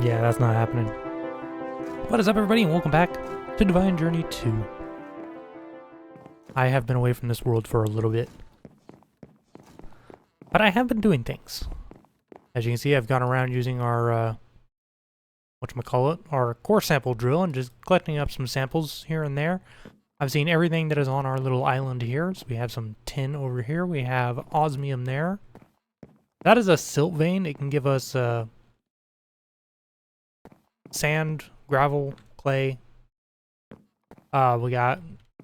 Yeah, that's not happening. What is up, everybody, and welcome back to Divine Journey 2. I have been away from this world for a little bit, but I have been doing things. As you can see, I've gone around using our, whatchamacallit, our core sample drill and just collecting up some samples here and there. I've seen everything that is on our little island here. So we have some tin over here. We have osmium there. That is a silt vein. It can give us sand, gravel, clay. We got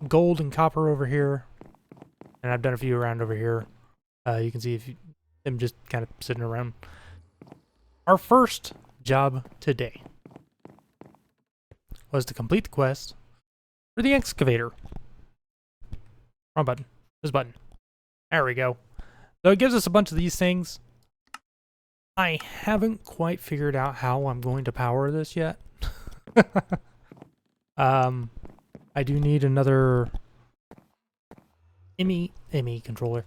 gold and copper over here, and I've done a few around over here. You can see them just kind of sitting around. Our first job today was to complete the quest for the excavator. Wrong button. This button. There we go. So it gives us a bunch of these things. I haven't quite figured out how I'm going to power this yet. I do need another ME controller.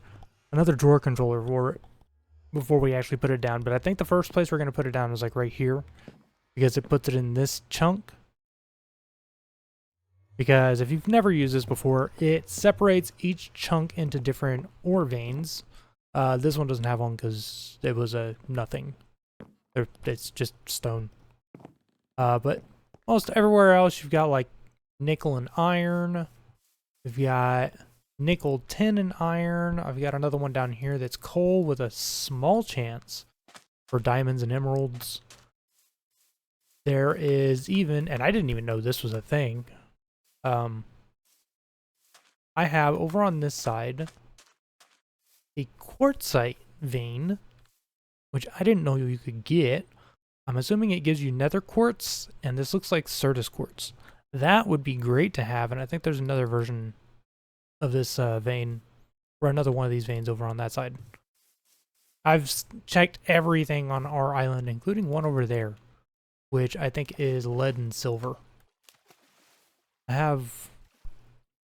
Another drawer controller for it before we actually put it down. But I think the first place we're going to put it down is like right here, because it puts it in this chunk. Because if you've never used this before, it separates each chunk into different ore veins. This one doesn't have one because it was a nothing. It's just stone. But most everywhere else you've got like nickel and iron. We've got nickel, tin, and iron. I've got another one down here that's coal with a small chance for diamonds and emeralds. There is even, and I didn't even know this was a thing. I have over on this side a quartzite vein, which I didn't know you could get. I'm assuming it gives you nether quartz, and this looks like Certus quartz. That would be great to have, and I think there's another version of this vein, or another one of these veins over on that side. I've checked everything on our island, including one over there, which I think is lead and silver. I have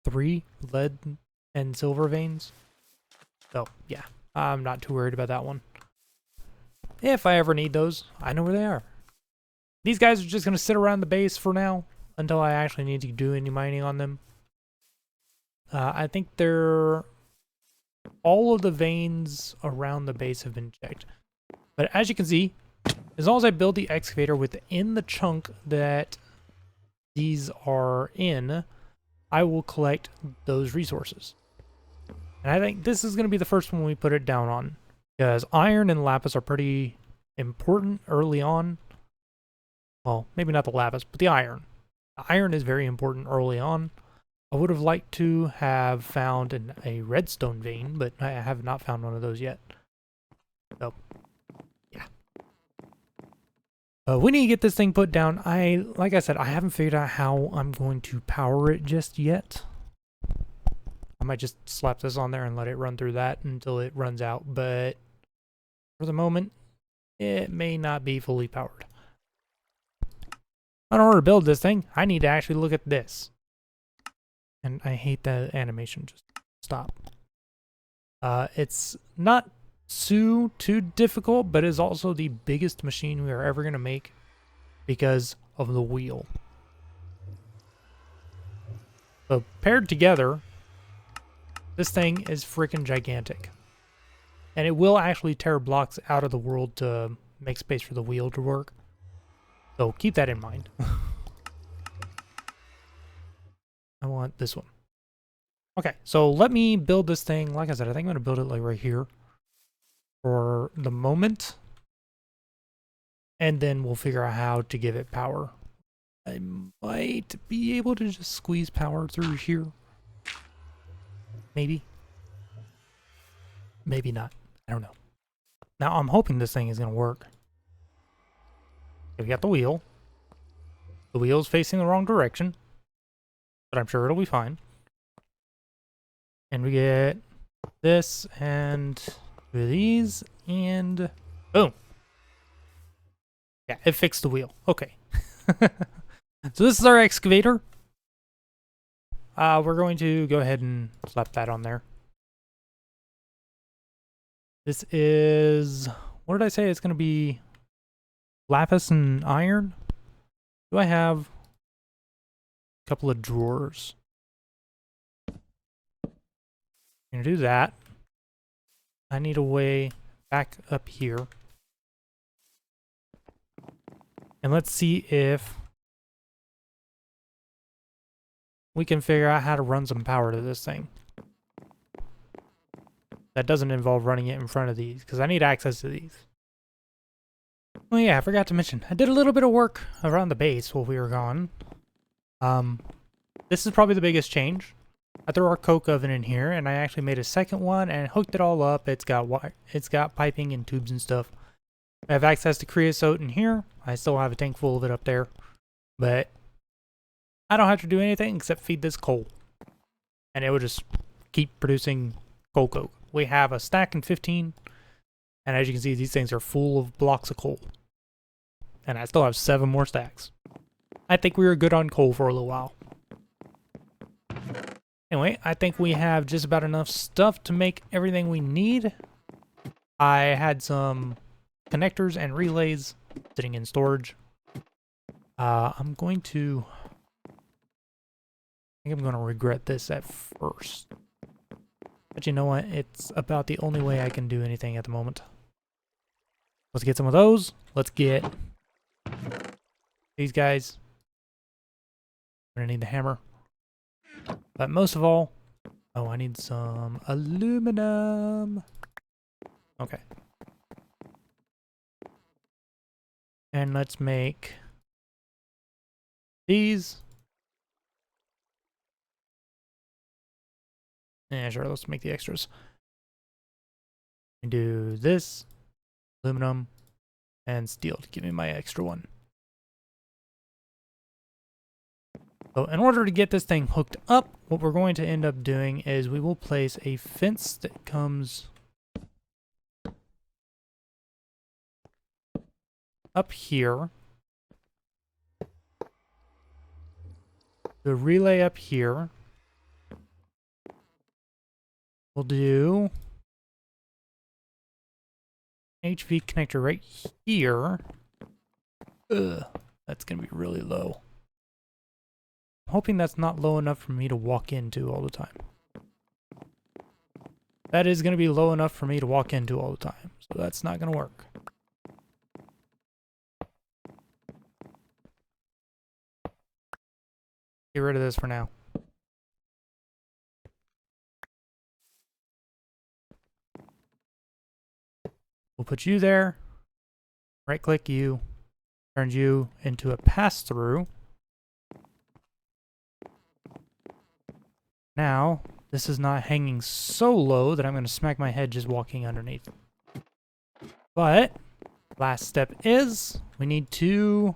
3 lead and silver veins. So, yeah, I'm not too worried about that one. If I ever need those, I know where they are. These guys are just going to sit around the base for now until I actually need to do any mining on them. I think all of the veins around the base have been checked. But as you can see, as long as I build the excavator within the chunk that these are in, I will collect those resources. And I think this is going to be the first one we put it down on, because iron and lapis are pretty important early on. Well, maybe not the lapis, but the iron. The iron is very important early on. I would have liked to have found a redstone vein, but I have not found one of those yet. So, yeah. We need to get this thing put down. Like I said, I haven't figured out how I'm going to power it just yet. I might just slap this on there and let it run through that until it runs out, but for the moment, it may not be fully powered. In order to build this thing, I need to actually look at this. And I hate that animation. Just stop. It's not too difficult, but it's also the biggest machine we are ever going to make because of the wheel. So paired together, this thing is freaking gigantic. And it will actually tear blocks out of the world to make space for the wheel to work. So keep that in mind. I want this one. Okay, so let me build this thing. Like I said, I think I'm going to build it like right here for the moment. And then we'll figure out how to give it power. I might be able to just squeeze power through here. Maybe. Maybe not. I don't know. Now, I'm hoping this thing is going to work. Okay, we got the wheel. The wheel's facing the wrong direction, but I'm sure it'll be fine. And we get this and these and boom. Yeah, it fixed the wheel. Okay. So this is our excavator. We're going to go ahead and slap that on there. This is, what did I say? It's going to be lapis and iron. Do I have a couple of drawers? I'm gonna do that. I need a way back up here. And let's see if we can figure out how to run some power to this thing. That doesn't involve running it in front of these, because I need access to these. Oh yeah, I forgot to mention, I did a little bit of work around the base while we were gone. This is probably the biggest change. I threw our coke oven in here, and I actually made a second one and hooked it all up. It's got piping and tubes and stuff. I have access to creosote in here. I still have a tank full of it up there, but I don't have to do anything except feed this coal, and it will just keep producing coal coke. We have a stack in 15, and as you can see, these things are full of blocks of coal, and I still have 7 more stacks. I think we were good on coal for a little while. Anyway, I think we have just about enough stuff to make everything we need. I had some connectors and relays sitting in storage. I'm going to regret this at first. But you know what? It's about the only way I can do anything at the moment. Let's get some of those. Let's get these guys. I'm gonna need the hammer. But most of all, oh, I need some aluminum. Okay. And let's make these. Yeah, sure, let's make the extras. And do this, aluminum, and steel to give me my extra one. So in order to get this thing hooked up, what we're going to end up doing is we will place a fence that comes up here. The relay up here. We'll do HV connector right here. Ugh, that's gonna be really low. I'm hoping that's not low enough for me to walk into all the time. That is gonna be low enough for me to walk into all the time, so that's not gonna work. Get rid of this for now. We'll put you there. Right click you. Turns you into a pass-through. Now, this is not hanging so low that I'm going to smack my head just walking underneath. But, last step is, we need to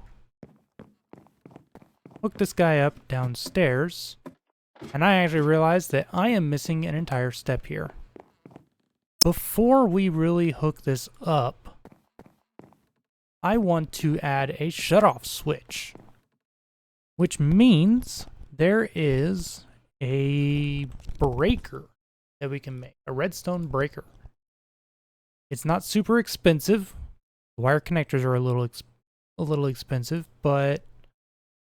hook this guy up downstairs. And I actually realized that I am missing an entire step here. Before we really hook this up, I want to add a shutoff switch. Which means there is a breaker that we can make, a redstone breaker. It's not super expensive. Wire connectors are a little expensive, but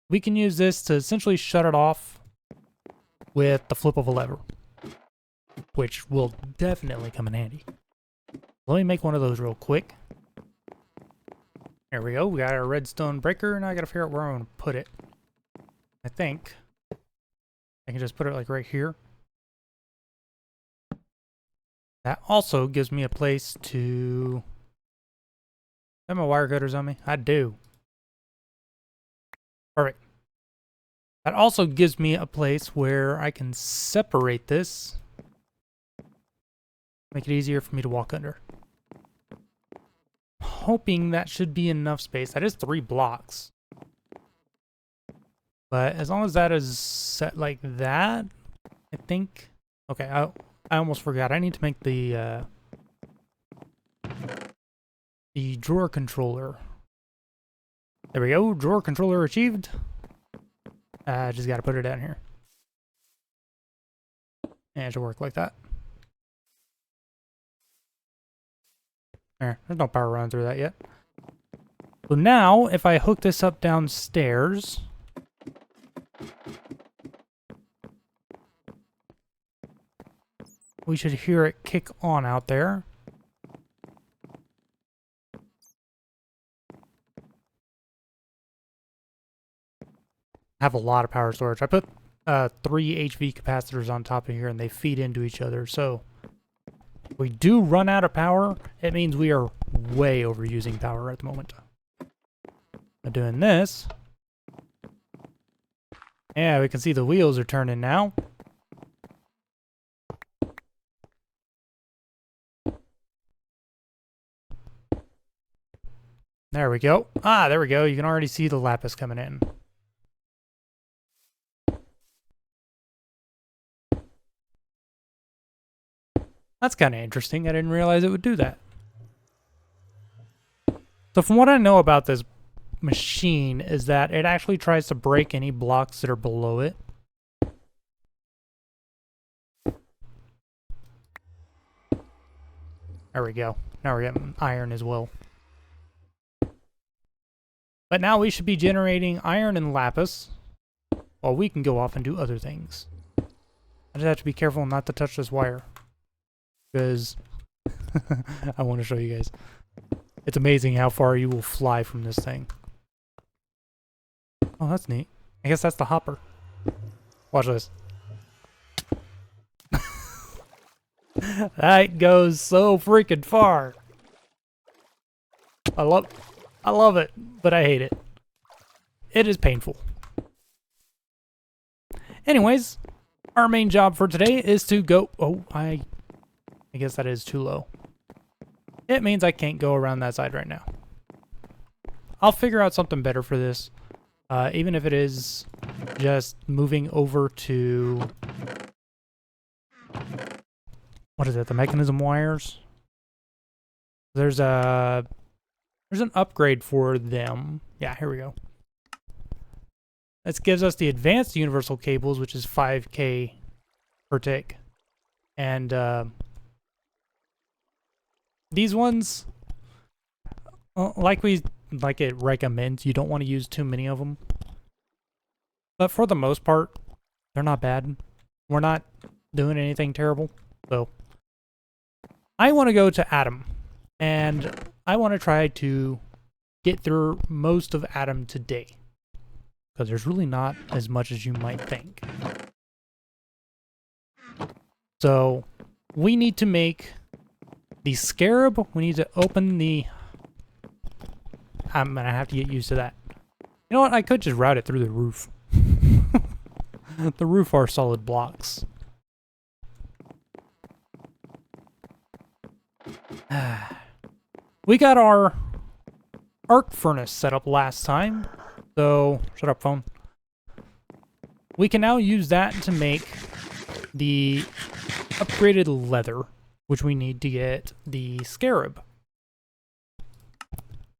we can use this to essentially shut it off with the flip of a lever, which will definitely come in handy. Let me make one of those real quick. There we go. We got our redstone breaker, and I gotta figure out where I'm gonna put it. I think I can just put it like right here. That also gives me a place to... Have my wire cutters on me? I do. Perfect. That also gives me a place where I can separate this. Make it easier for me to walk under. Hoping that should be enough space. That is 3 blocks. But as long as that is set like that, I think... Okay, I almost forgot. I need to make the drawer controller. There we go. Drawer controller achieved. I just got to put it down here. And it should work like that. There's no power running through that yet. So now, if I hook this up downstairs, we should hear it kick on out there. Have a lot of power storage. I put 3 HV capacitors on top of here and they feed into each other. So if we do run out of power, it means we are way overusing power at the moment. By doing this, yeah, we can see the wheels are turning now. There we go. Ah, there we go. You can already see the lapis coming in. That's kind of interesting. I didn't realize it would do that. So from what I know about this machine is that it actually tries to break any blocks that are below it. There we go. Now we're getting iron as well. But now we should be generating iron and lapis while we can go off and do other things. I just have to be careful not to touch this wire, because I want to show you guys. It's amazing how far you will fly from this thing. Oh, that's neat. I guess that's the hopper. Watch this. That goes so freaking far. I love it, but I hate it. It is painful. Anyways, our main job for today is to go... Oh, I guess that is too low. It means I can't go around that side right now. I'll figure out something better for this. Even if it is just moving over to... What is it? The mechanism wires? There's an upgrade for them. Yeah, here we go. This gives us the advanced universal cables, which is 5K per tick. And these ones, like it recommends, you don't want to use too many of them. But for the most part, they're not bad. We're not doing anything terrible. So I want to go to Atom, and I want to try to get through most of Atom today, because there's really not as much as you might think. So we need to make the scarab. We need to open the... I'm going to have to get used to that. You know what? I could just route it through the roof. The roof are solid blocks. We got our arc furnace set up last time, so shut up, phone. We can now use that to make the upgraded leather, which we need to get the scarab.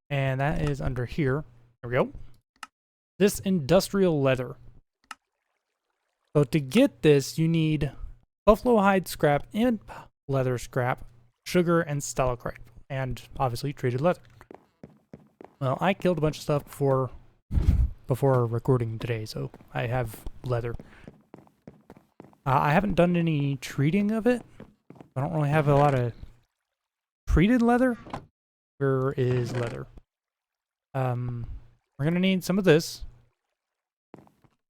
And that is under here. There we go. This industrial leather. So to get this, you need buffalo hide scrap and leather scrap, sugar, and stalactite, and obviously treated leather. Well, I killed a bunch of stuff before recording today, so I have leather. I haven't done any treating of it. I don't really have a lot of treated leather. Where is leather? We're gonna need some of this.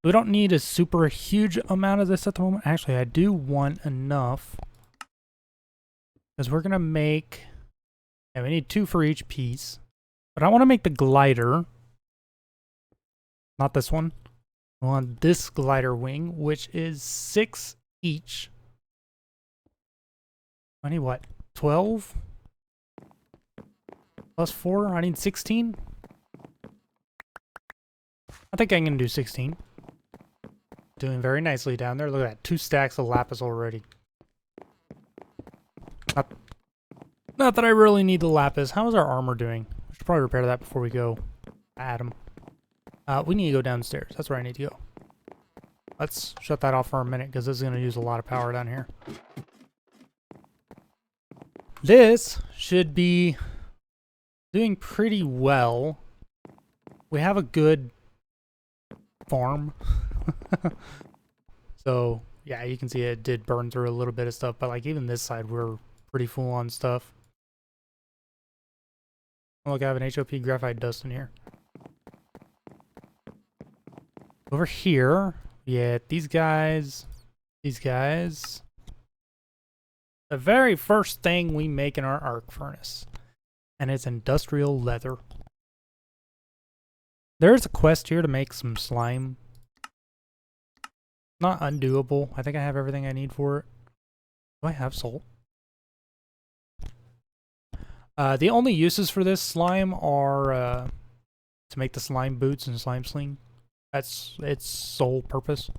We don't need a super huge amount of this at the moment. Actually, I do want enough, because we're gonna make... Yeah, we need 2 for each piece. But I want to make the glider. Not this one. I want this glider wing, which is 6 each. I need what? 12? Plus 4? I need 16? I think I can do 16. Doing very nicely down there. Look at that. 2 stacks of lapis already. Not that I really need the lapis. How is our armor doing? I should probably repair that before we go at him. We need to go downstairs. That's where I need to go. Let's shut that off for a minute, because this is going to use a lot of power down here. This should be doing pretty well. we have a good farm. So yeah, you can see it did burn through a little bit of stuff, but like even this side we're pretty full on stuff. Oh, look, I have an HOP graphite dust in here. Over here, yeah, these guys. The very first thing we make in our arc furnace, and it's industrial leather. There's a quest here to make some slime. Not undoable. I think I have everything I need for it. Do I have salt? The only uses for this slime are to make the slime boots and slime sling. That's its sole purpose.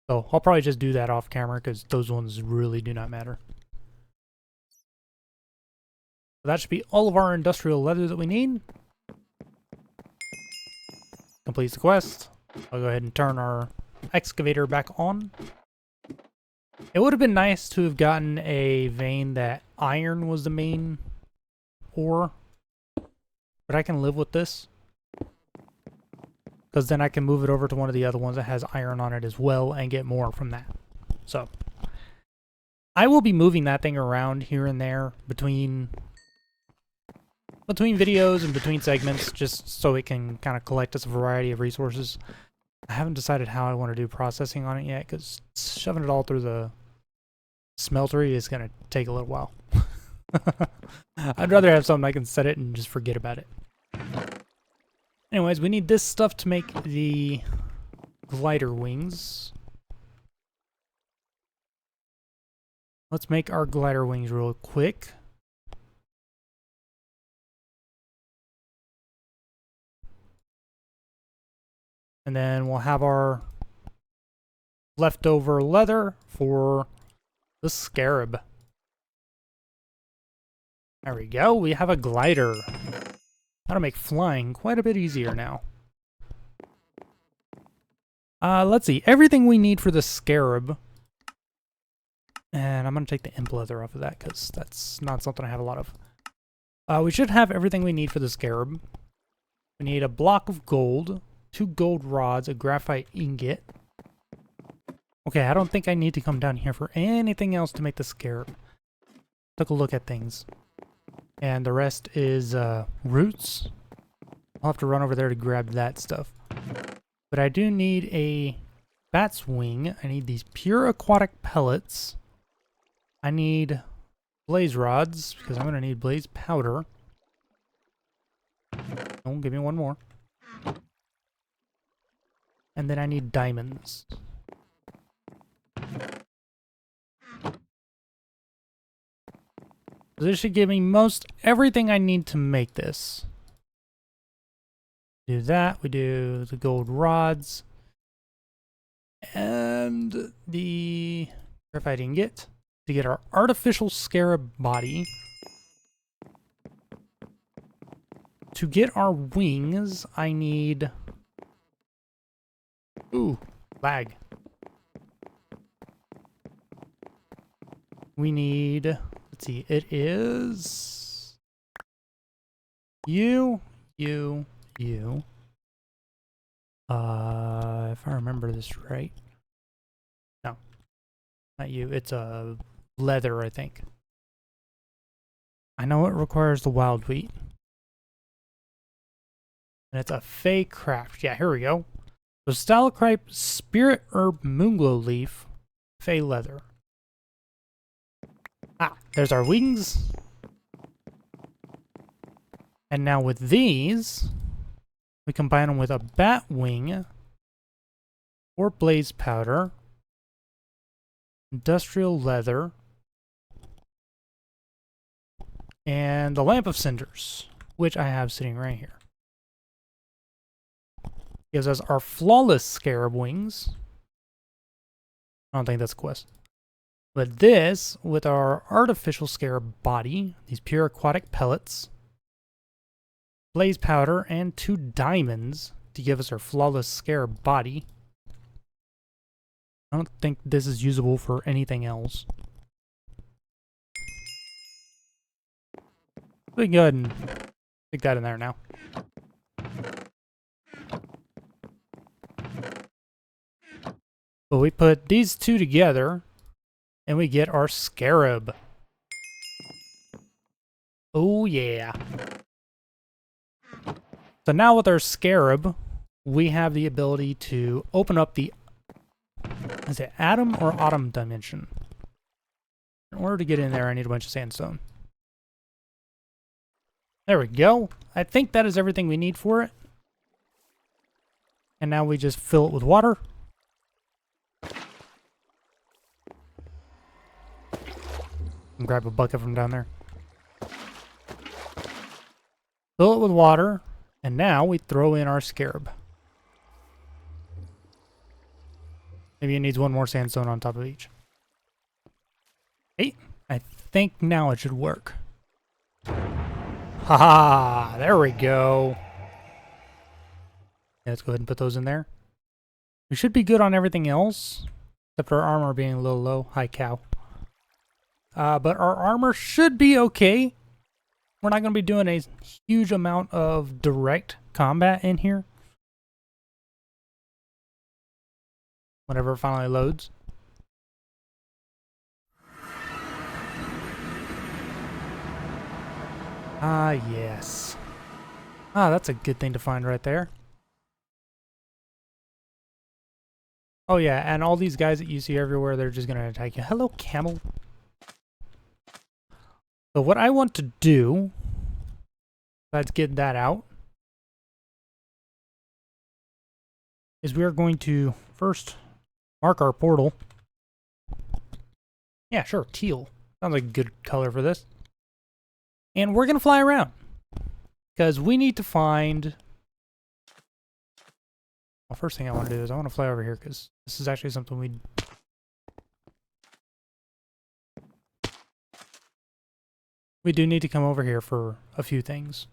So I'll probably just do that off camera because those ones really do not matter. So that should be all of our industrial leather that we need. Completes the quest. I'll go ahead and turn our excavator back on. It would have been nice to have gotten a vein that iron was the main ore, but I can live with this. Because then I can move it over to one of the other ones that has iron on it as well and get more from that. So, I will be moving that thing around here and there between videos and between segments just so it can kind of collect us a variety of resources. I haven't decided how I want to do processing on it yet because shoving it all through the smeltery is going to take a little while. I'd rather have something I can set it and just forget about it. Anyways, we need this stuff to make the glider wings. Let's make our glider wings real quick. And then we'll have our leftover leather for the scarab. There we go, we have a glider. That'll make flying quite a bit easier now. Let's see, everything we need for the scarab. And I'm going to take the imp leather off of that because that's not something I have a lot of. We should have everything we need for the scarab. We need a block of gold, 2 gold rods, a graphite ingot. Okay, I don't think I need to come down here for anything else to make the scarab. Took a look at things. And the rest is roots. I'll have to run over there to grab that stuff. But I do need a bat's wing. I need these pure aquatic pellets. I need blaze rods, because I'm going to need blaze powder. Oh, give me one more. And then I need diamonds. So this should give me most everything I need to make this. Do that. We do the gold rods. And the graphite ingot to get our artificial scarab body. To get our wings, I need... Ooh, lag. We need... Let's see, it is... You. If I remember this right. No. Not you, it's a leather, I think. I know it requires the wild wheat. And it's a fey craft. Yeah, here we go. So stalactite, spirit herb, moonglow leaf, fey leather. Ah, there's our wings. And now with these, we combine them with a bat wing, or blaze powder, industrial leather, and the lamp of cinders, which I have sitting right here. Gives us our flawless scarab wings. I don't think that's a quest. But this, with our artificial scarab body, these pure aquatic pellets, blaze powder, and 2 diamonds to give us our flawless scarab body. I don't think this is usable for anything else. We can go ahead and stick that in there now. But we put these two together, and we get our scarab. Oh yeah. So now with our scarab, we have the ability to open up the, is it Atom or Autumn dimension? In order to get in there, I need a bunch of sandstone. There we go. I think that is everything we need for it. And now we just fill it with water. And grab a bucket from down there. Fill it with water. And now we throw in our scarab. Maybe it needs one more sandstone on top of each. Hey, I think now it should work. Haha, there we go. Yeah, let's go ahead and put those in there. We should be good on everything else, except our armor being a little low. Hi, cow. But our armor should be okay. We're not going to be doing a huge amount of direct combat in here. Whenever it finally loads. Ah, yes. Ah, that's a good thing to find right there. Oh yeah, and all these guys that you see everywhere, they're just going to attack you. Hello, camel. So what I want to do, besides getting that out, is we are going to first mark our portal. Yeah, sure, teal. Sounds like a good color for this. And we're going to fly around. Because we need to find... Well, first thing I want to do is I want to fly over here because this is actually something we do need to come over here for a few things.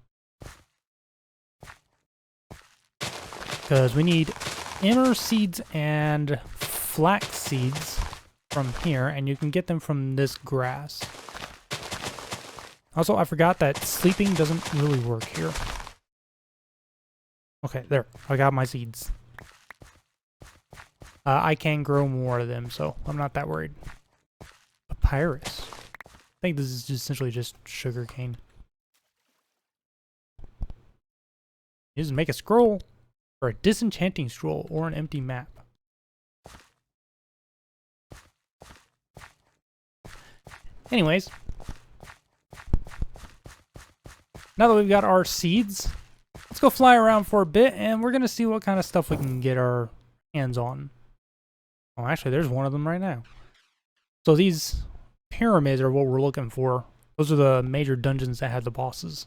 Because we need emmer seeds and flax seeds from here, and you can get them from this grass. Also, I forgot that sleeping doesn't really work here. Okay, there. I got my seeds. I can grow more of them, so I'm not that worried. Papyrus. I think this is essentially just sugar cane. You just make a scroll, or a disenchanting scroll, or an empty map. Anyways, now that we've got our seeds, let's go fly around for a bit, and we're going to see what kind of stuff we can get our hands on. Oh, actually, there's one of them right now. So these pyramids are what we're looking for. Those are the major dungeons that have the bosses.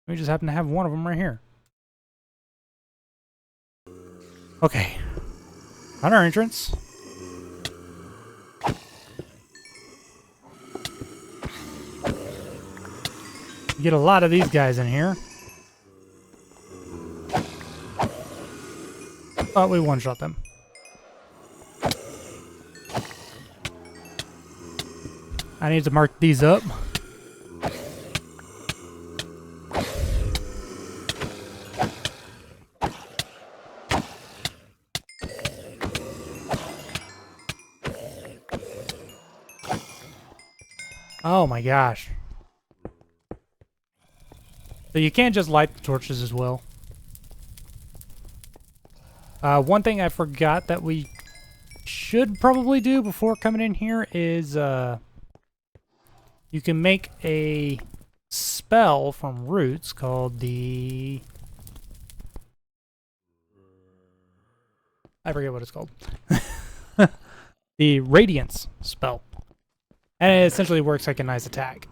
We just happen to have one of them right here. Okay. On our entrance. You get a lot of these guys in here. But we one-shot them. I need to mark these up. Oh my gosh. So you can't just light the torches as well. One thing I forgot that we should probably do before coming in here is you can make a spell from roots called the... I forget what it's called. The Radiance spell. And it essentially works like a nice attack.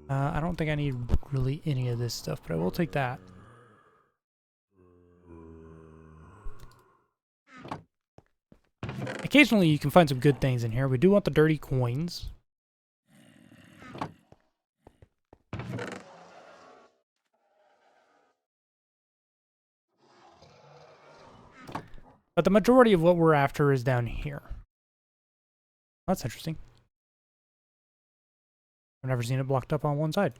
I don't think I need really any of this stuff, but I will take that. Occasionally you can find some good things in here. We do want the dirty coins. But the majority of what we're after is down here. That's interesting. I've never seen it blocked up on one side.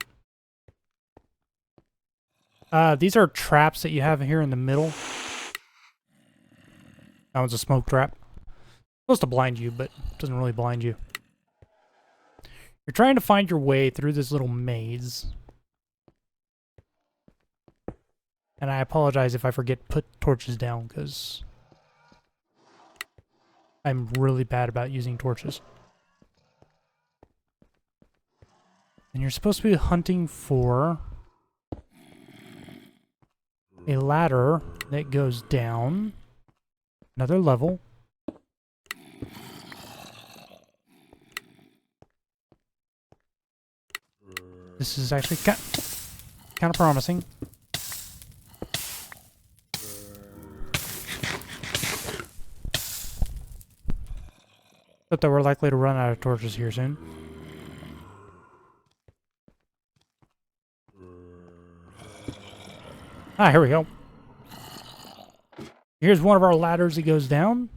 These are traps that you have here in the middle. That one's a smoke trap. Supposed to blind you, but doesn't really blind you. You're trying to find your way through this little maze. And I apologize if I forget to put torches down, because I'm really bad about using torches. And you're supposed to be hunting for a ladder that goes down another level. This is actually kind of promising. But that we're likely to run out of torches here soon. Ah, here we go. Here's one of our ladders that goes down.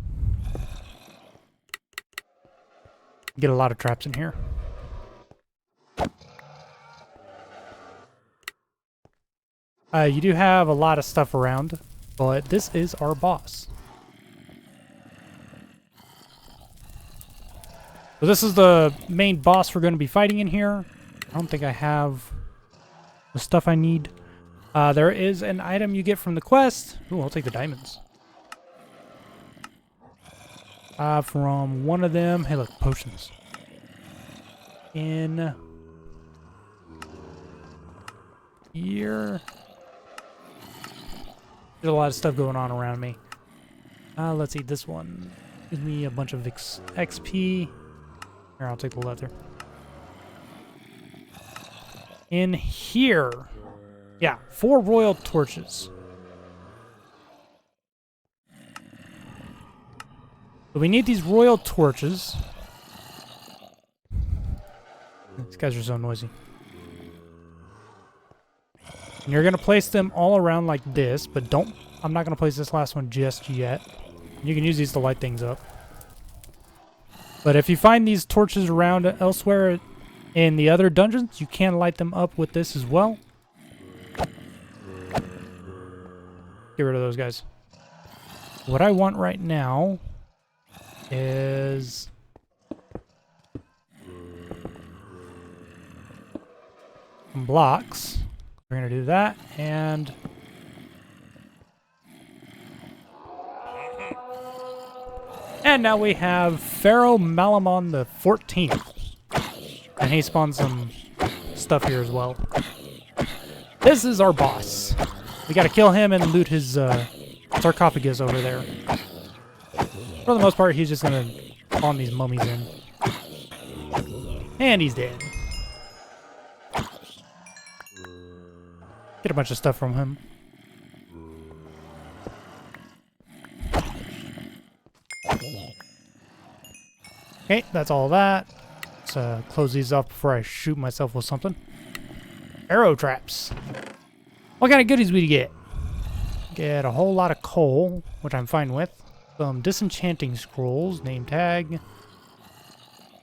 Get a lot of traps in here. You do have a lot of stuff around, but this is our boss. So this is the main boss we're going to be fighting in here. I don't think I have the stuff I need. There is an item you get from the quest. Ooh, I'll take the diamonds. From one of them. Hey, look, potions. In here. There's a lot of stuff going on around me. Let's see, this one gives me a bunch of XP. Here, I'll take the leather. In here. Yeah, 4 royal torches. So we need these royal torches. These guys are so noisy. And you're going to place them all around like this, but don't... I'm not going to place this last one just yet. You can use these to light things up. But if you find these torches around elsewhere in the other dungeons, you can light them up with this as well. Get rid of those guys. What I want right now is... some blocks. We're going to do that, and... and now we have Pharaoh Malamon the 14th. And he spawned some stuff here as well. This is our boss. We gotta kill him and loot his sarcophagus over there. For the most part, he's just gonna spawn these mummies in. And he's dead. Get a bunch of stuff from him. Okay, that's all that. Let's close these off before I shoot myself with something. Arrow traps. What kind of goodies we get? Get a whole lot of coal, which I'm fine with. Some disenchanting scrolls, name tag.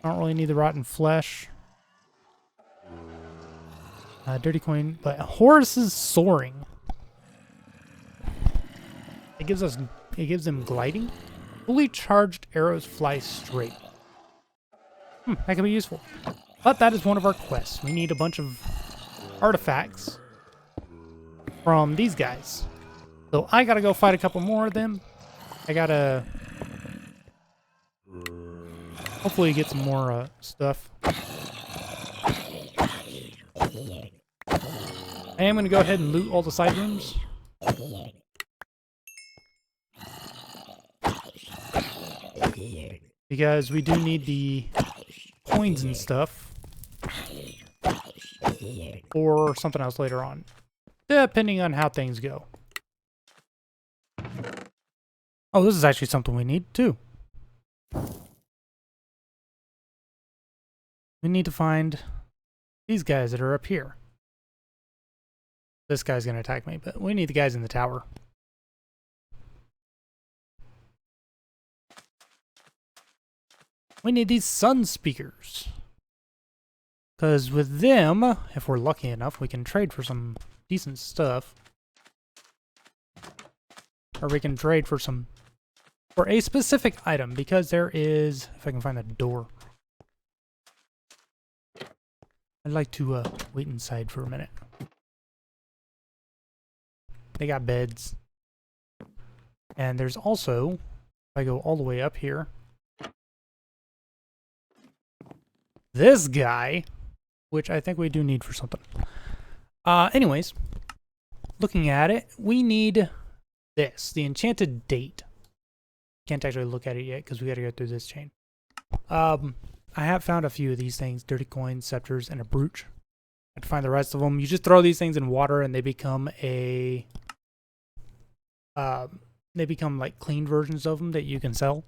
I don't really need the rotten flesh. Dirty coin, but Horus's soaring. It gives them gliding. Fully charged arrows fly straight. That could be useful. But that is one of our quests. We need a bunch of artifacts from these guys. So I gotta go fight a couple more of them. I gotta hopefully get some more stuff. I am gonna go ahead and loot all the side rooms. Because we do need the coins and stuff or something else later on, depending on how things go. Oh, this is actually something we need too. We need to find these guys that are up here. This guy's gonna attack me, but we need the guys in the tower. We need these sun speakers. Because with them, if we're lucky enough, we can trade for some decent stuff. Or we can trade for some for a specific item, because there is, if I can find that door. I'd like to wait inside for a minute. They got beds. And there's also, if I go all the way up here, this guy, which I think we do need for something. Anyways, looking at it, we need this, the enchanted date. Can't actually look at it yet because we gotta go through this chain. I have found a few of these things, dirty coins, scepters, and a brooch. I have to find the rest of them. You just throw these things in water and they become a... they become like clean versions of them that you can sell.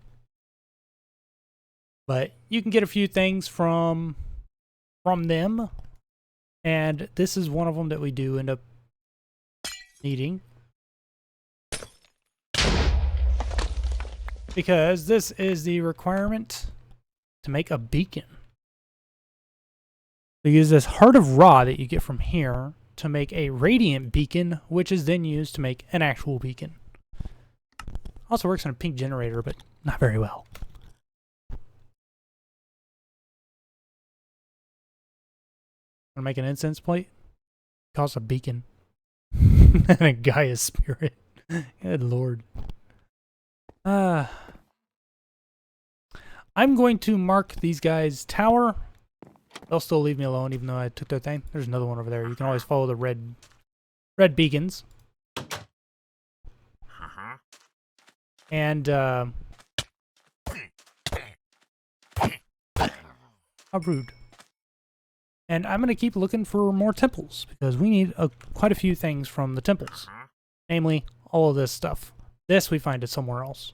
But you can get a few things from them. And this is one of them that we do end up needing. Because this is the requirement to make a beacon. So you use this heart of Ra that you get from here to make a radiant beacon, which is then used to make an actual beacon. Also works on a pink generator, but not very well. Want to make an incense plate? Costs a beacon. And a Gaia spirit. Good lord. I'm going to mark these guys' tower. They'll still leave me alone even though I took their thing. There's another one over there. You can always follow the red beacons. And how rude. And I'm going to keep looking for more temples because we need quite a few things from the temples. Namely, all of this stuff. This we find it somewhere else.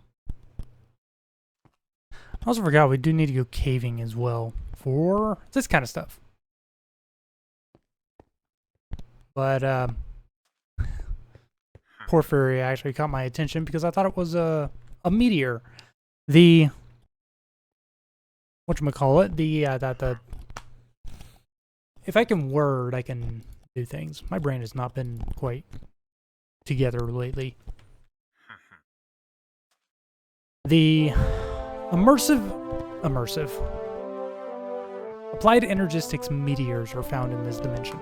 I also forgot we do need to go caving as well for this kind of stuff. But Porphyry actually caught my attention because I thought it was a meteor. The whatchamacallit, the if I can word, I can do things. My brain has not been quite together lately. The immersive applied energistics meteors are found in this dimension.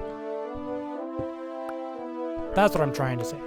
That's what I'm trying to say.